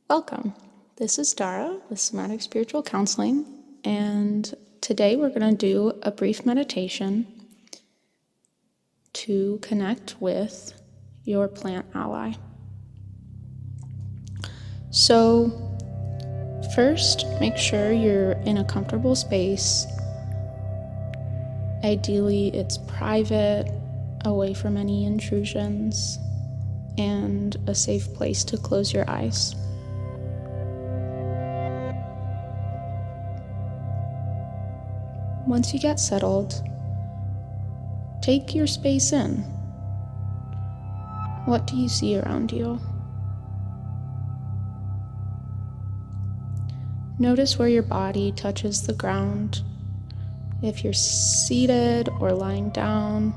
Welcome. This is Dara with Somatic Spiritual Counseling, and today we're going to do a brief meditation to connect with your plant ally. So, first, make sure you're in a comfortable space. Ideally, it's private, away from any intrusions, and a safe place to close your eyes. Once you get settled, take your space in. What do you see around you? Notice where your body touches the ground. If you're seated or lying down,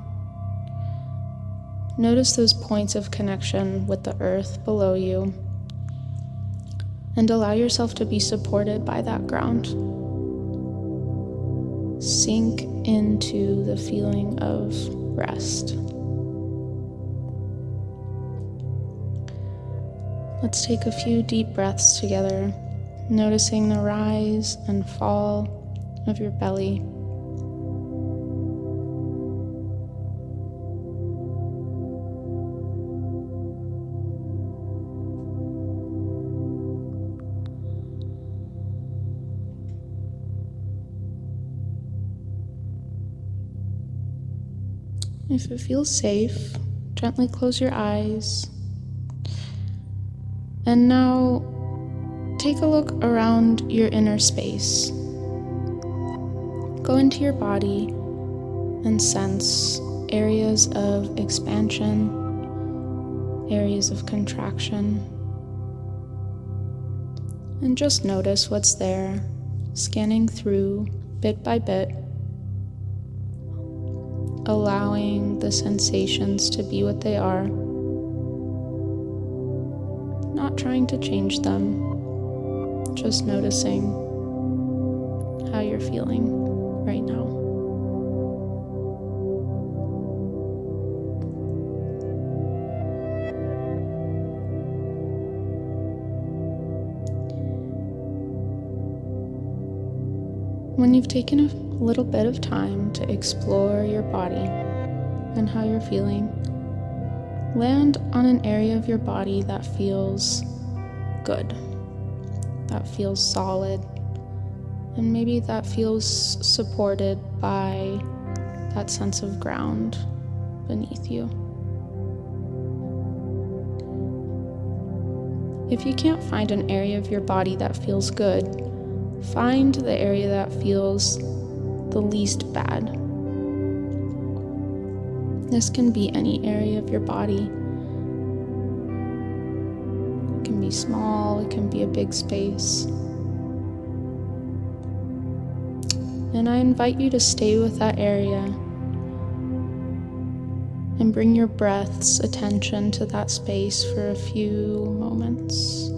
notice those points of connection with the earth below you, and allow yourself to be supported by that ground. Sink into the feeling of rest. Let's take a few deep breaths together, noticing the rise and fall of your belly. If it feels safe, gently close your eyes. And now, take a look around your inner space. Go into your body and sense areas of expansion, areas of contraction. And just notice what's there, scanning through bit by bit, allowing the sensations to be what they are, not trying to change them, just noticing how you're feeling right now. When you've taken a little bit of time to explore your body and how you're feeling, land on an area of your body that feels good, that feels solid, and maybe that feels supported by that sense of ground beneath you. If you can't find an area of your body that feels good, find the area that feels the least bad. This can be any area of your body. It can be small, it can be a big space. And I invite you to stay with that area and bring your breath's attention to that space for a few moments.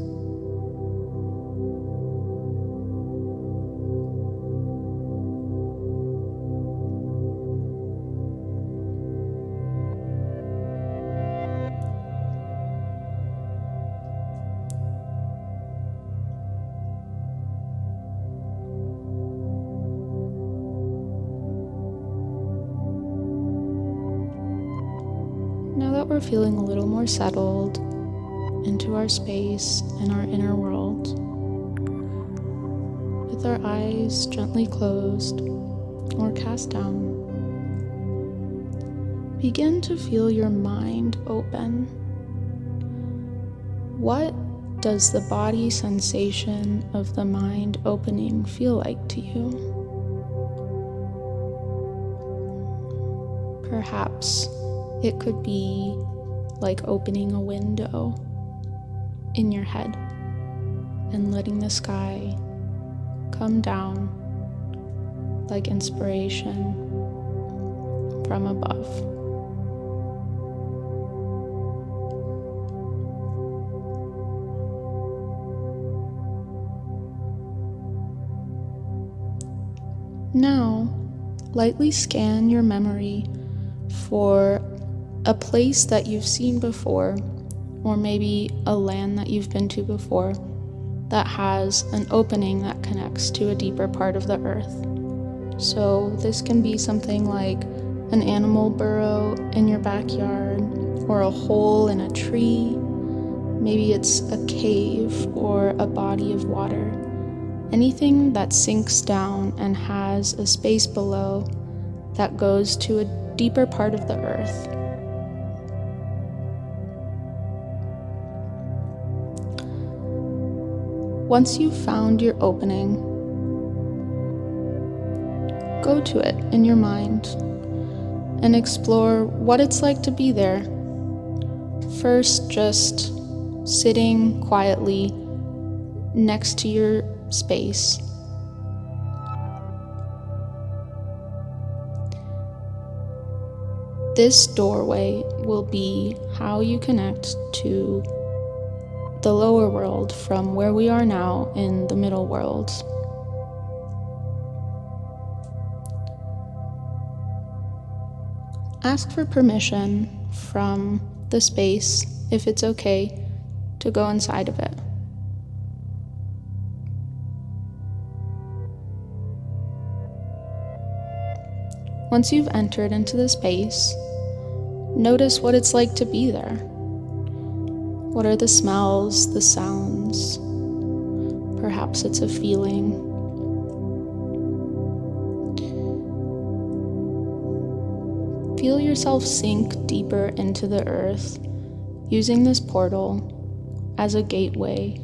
Now that we're feeling a little more settled into our space and our inner world, with our eyes gently closed or cast down, begin to feel your mind open. What does the body sensation of the mind opening feel like to you? Perhaps it could be like opening a window in your head and letting the sky come down like inspiration from above. Now, lightly scan your memory for a place that you've seen before, or maybe a land that you've been to before that has an opening that connects to a deeper part of the earth. So this can be something like an animal burrow in your backyard, or a hole in a tree. Maybe it's a cave or a body of water. Anything that sinks down and has a space below that goes to a deeper part of the earth. Once you've found your opening, go to it in your mind and explore what it's like to be there. First, just sitting quietly next to your space. This doorway will be how you connect to the lower world from where we are now in the middle world. Ask for permission from the space, if it's okay, to go inside of it. Once you've entered into the space, notice what it's like to be there. What are the smells, the sounds? Perhaps it's a feeling. Feel yourself sink deeper into the earth, using this portal as a gateway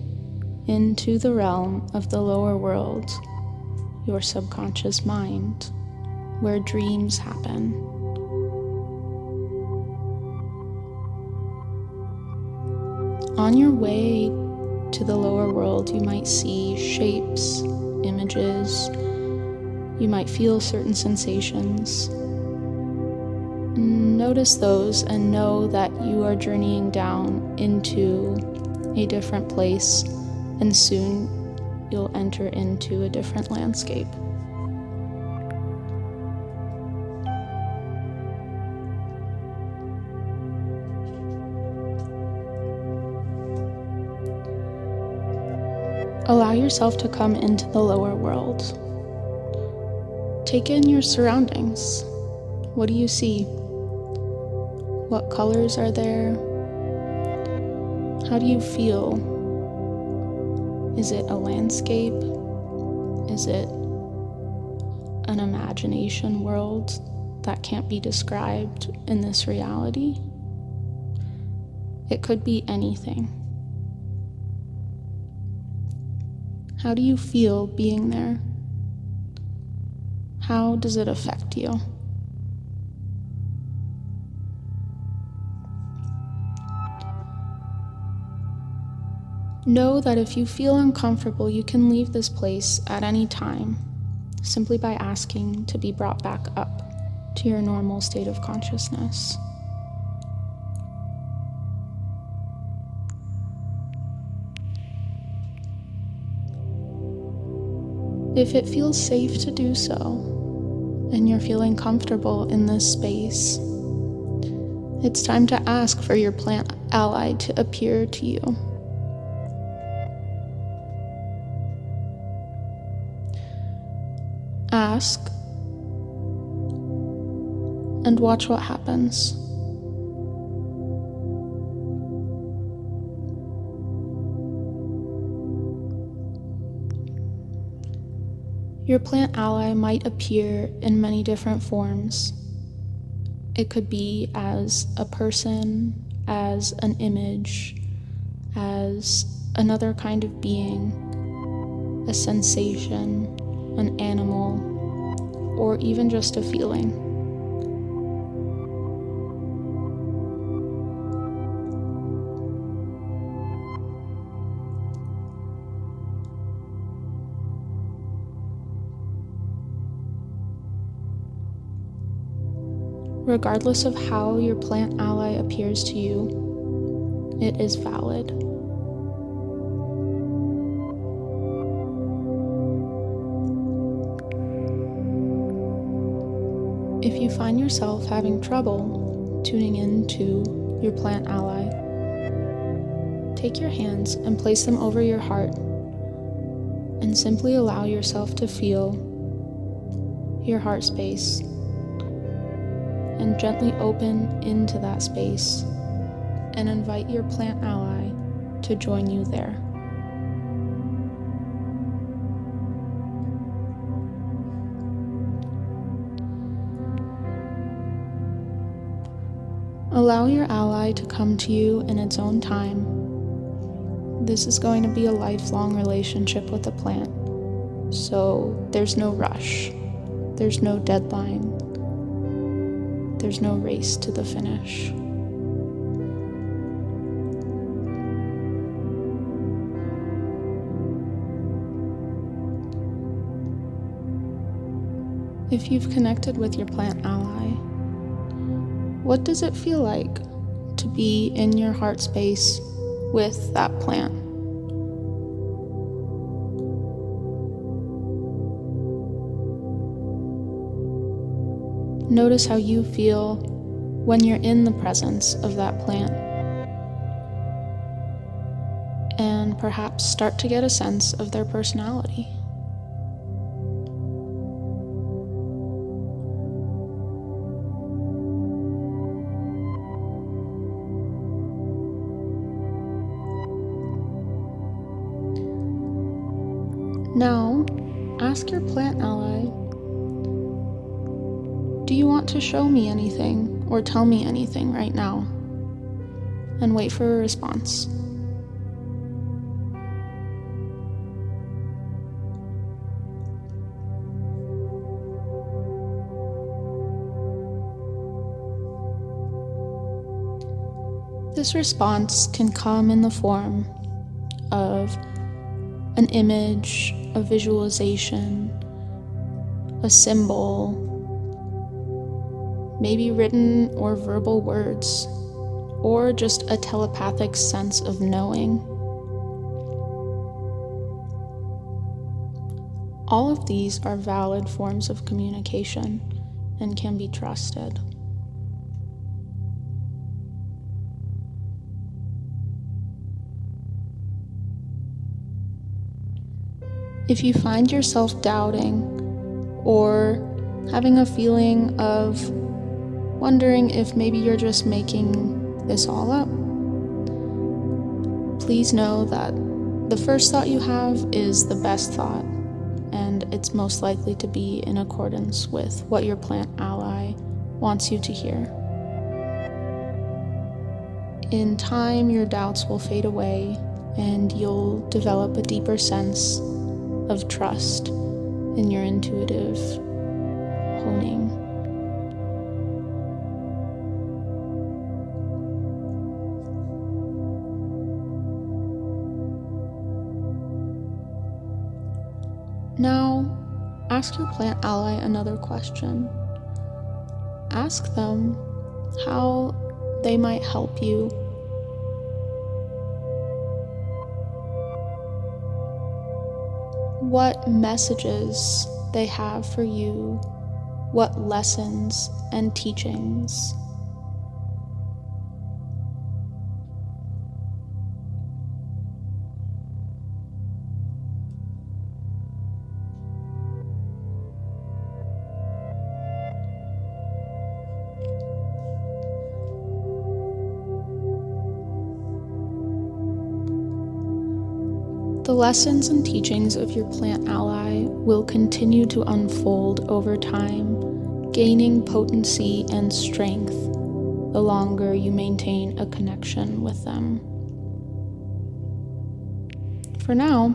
into the realm of the lower world, your subconscious mind, where dreams happen. On your way to the lower world, you might see shapes, images, you might feel certain sensations. Notice those and know that you are journeying down into a different place, and soon you'll enter into a different landscape. Allow yourself to come into the lower world. Take in your surroundings. What do you see? What colors are there? How do you feel? Is it a landscape? Is it an imagination world that can't be described in this reality? It could be anything. How do you feel being there? How does it affect you? Know that if you feel uncomfortable, you can leave this place at any time, simply by asking to be brought back up to your normal state of consciousness. If it feels safe to do so, and you're feeling comfortable in this space, it's time to ask for your plant ally to appear to you. Ask and watch what happens. Your plant ally might appear in many different forms. It could be as a person, as an image, as another kind of being, a sensation, an animal, or even just a feeling. Regardless of how your plant ally appears to you, it is valid. If you find yourself having trouble tuning into your plant ally, take your hands and place them over your heart and simply allow yourself to feel your heart space and gently open into that space and invite your plant ally to join you there. Allow your ally to come to you in its own time. This is going to be a lifelong relationship with a plant, so there's no rush, there's no deadline, there's no race to the finish. If you've connected with your plant ally, what does it feel like to be in your heart space with that plant? Notice how you feel when you're in the presence of that plant, and perhaps start to get a sense of their personality. Now, ask your plant ally, do you want to show me anything or tell me anything right now? And wait for a response. This response can come in the form of an image, a visualization, a symbol, maybe written or verbal words, or just a telepathic sense of knowing. All of these are valid forms of communication and can be trusted. If you find yourself doubting or having a feeling of wondering if maybe you're just making this all up, please know that the first thought you have is the best thought, and it's most likely to be in accordance with what your plant ally wants you to hear. In time, your doubts will fade away and you'll develop a deeper sense of trust in your intuitive honing. Now, ask your plant ally another question. Ask them how they might help you. What messages they have for you, what lessons and teachings. The lessons and teachings of your plant ally will continue to unfold over time, gaining potency and strength the longer you maintain a connection with them. For now,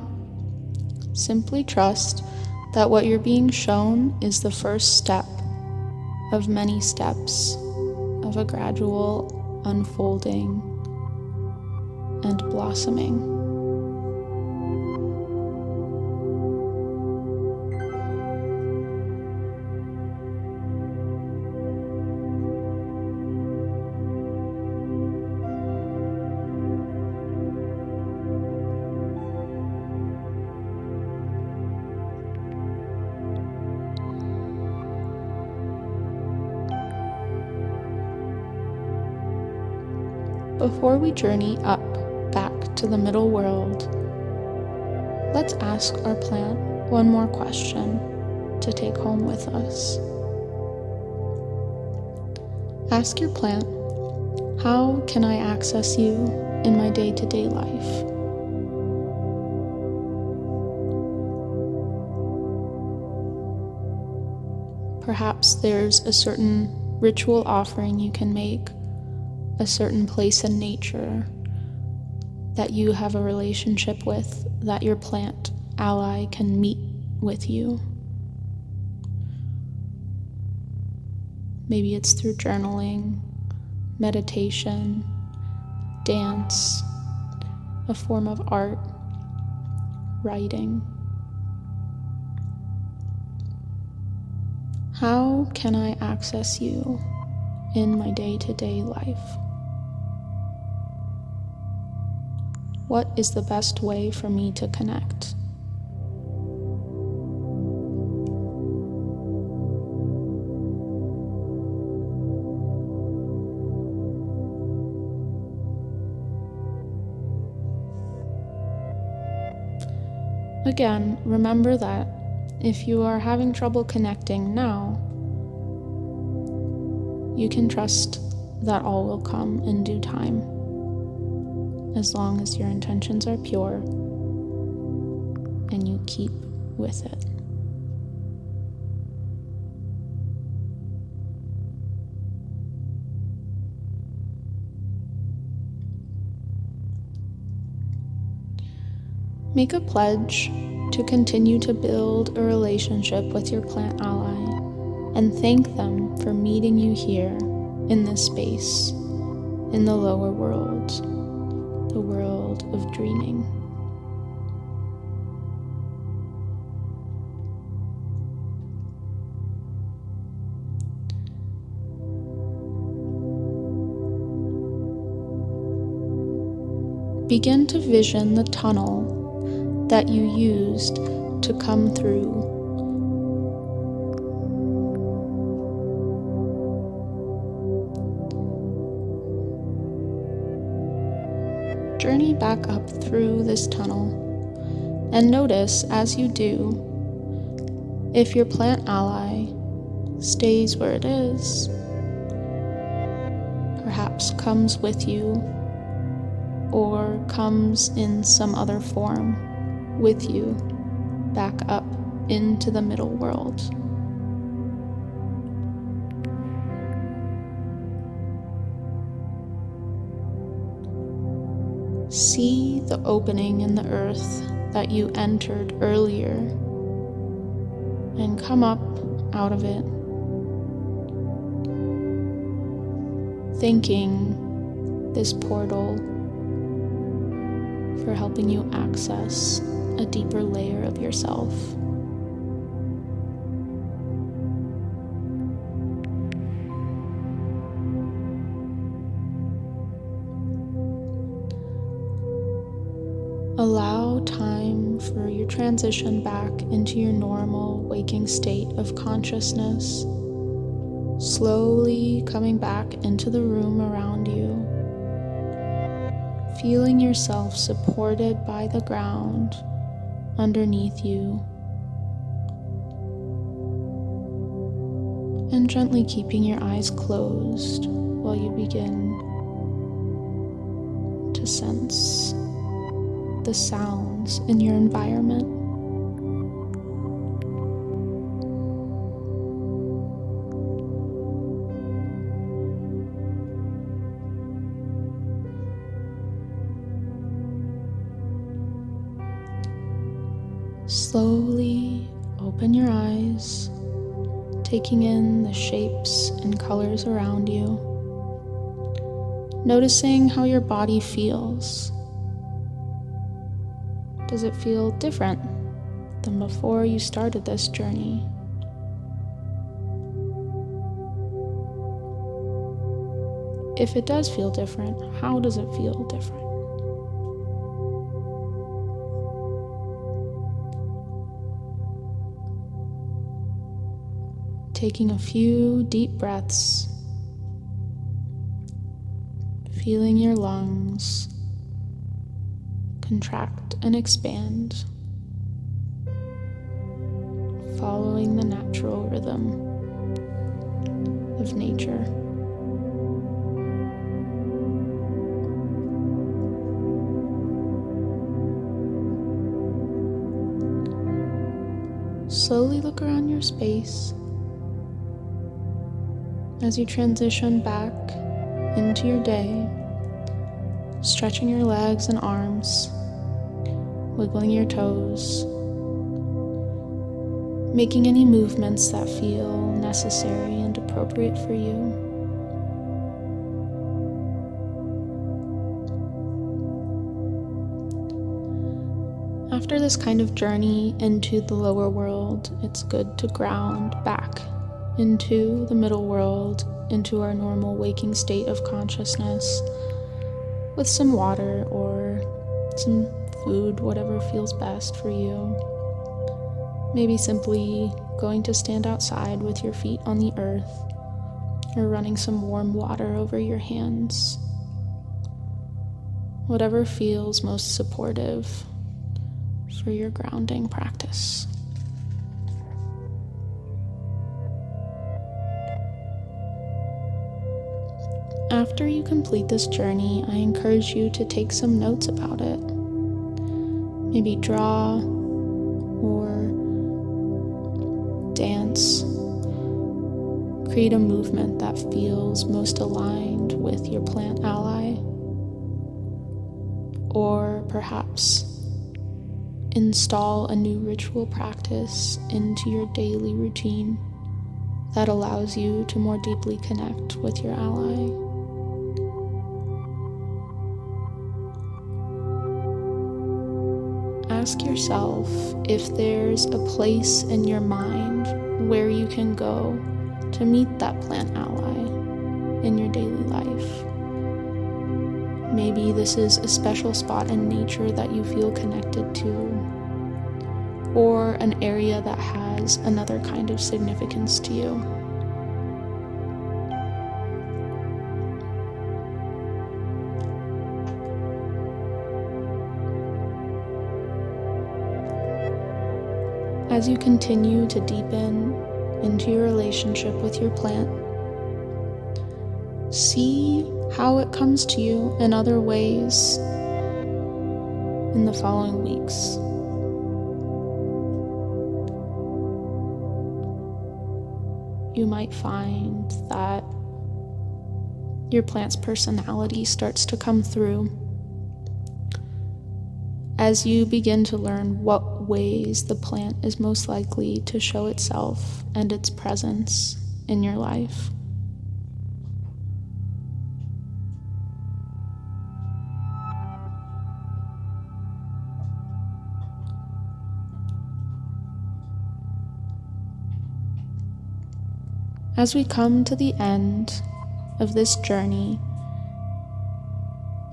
simply trust that what you're being shown is the first step of many steps of a gradual unfolding and blossoming. Before we journey up back to the middle world, Let's ask our plant one more question to take home with us. Ask your plant, how can I access you in my day-to-day life? Perhaps there's a certain ritual offering you can make, a certain place in nature that you have a relationship with, that your plant ally can meet with you. Maybe it's through journaling, meditation, dance, a form of art, writing. How can I access you in my day-to-day life? What is the best way for me to connect? Again, remember that if you are having trouble connecting now, you can trust that all will come in due time, as long as your intentions are pure and you keep with it. Make a pledge to continue to build a relationship with your plant ally and thank them for meeting you here in this space, in the lower world, the world of dreaming. Begin to vision the tunnel that you used to come through. Journey back up through this tunnel and notice as you do if your plant ally stays where it is, perhaps comes with you, or comes in some other form with you back up into the middle world. See the opening in the earth that you entered earlier and come up out of it, thanking this portal for helping you access a deeper layer of yourself. Allow time for your transition back into your normal waking state of consciousness, slowly coming back into the room around you, feeling yourself supported by the ground underneath you, and gently keeping your eyes closed while you begin to sense the sounds in your environment. Slowly open your eyes, taking in the shapes and colors around you, noticing how your body feels. Does it feel different than before you started this journey? If it does feel different, how does it feel different? Taking a few deep breaths, feeling your lungs contract and expand following the natural rhythm of nature. Slowly look around your space as you transition back into your day, stretching your legs and arms, wiggling your toes, making any movements that feel necessary and appropriate for you. After this kind of journey into the lower world, it's good to ground back into the middle world, into our normal waking state of consciousness, with some water or some food, whatever feels best for you. Maybe simply going to stand outside with your feet on the earth, or running some warm water over your hands. Whatever feels most supportive for your grounding practice. After you complete this journey, I encourage you to take some notes about it. Maybe draw or dance. Create a movement that feels most aligned with your plant ally. Or perhaps install a new ritual practice into your daily routine that allows you to more deeply connect with your ally. Ask yourself if there's a place in your mind where you can go to meet that plant ally in your daily life. Maybe this is a special spot in nature that you feel connected to, or an area that has another kind of significance to you. As you continue to deepen into your relationship with your plant, see how it comes to you in other ways in the following weeks. You might find that your plant's personality starts to come through as you begin to learn what ways the plant is most likely to show itself and its presence in your life. As we come to the end of this journey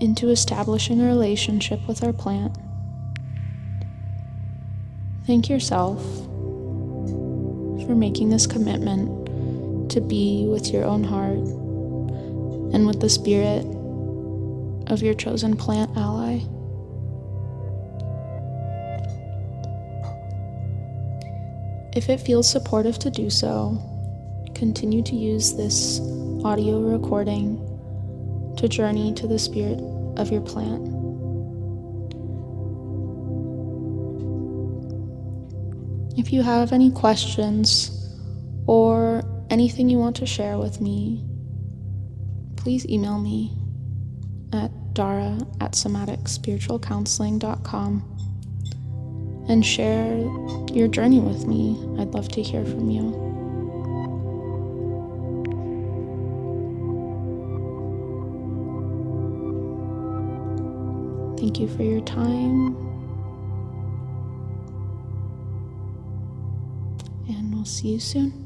into establishing a relationship with our plant, thank yourself for making this commitment to be with your own heart and with the spirit of your chosen plant ally. If it feels supportive to do so, continue to use this audio recording to journey to the spirit of your plant. If you have any questions or anything you want to share with me, please email me at dara@somaticspiritualcounseling.com and share your journey with me. I'd love to hear from you. Thank you for your time, and we'll see you soon.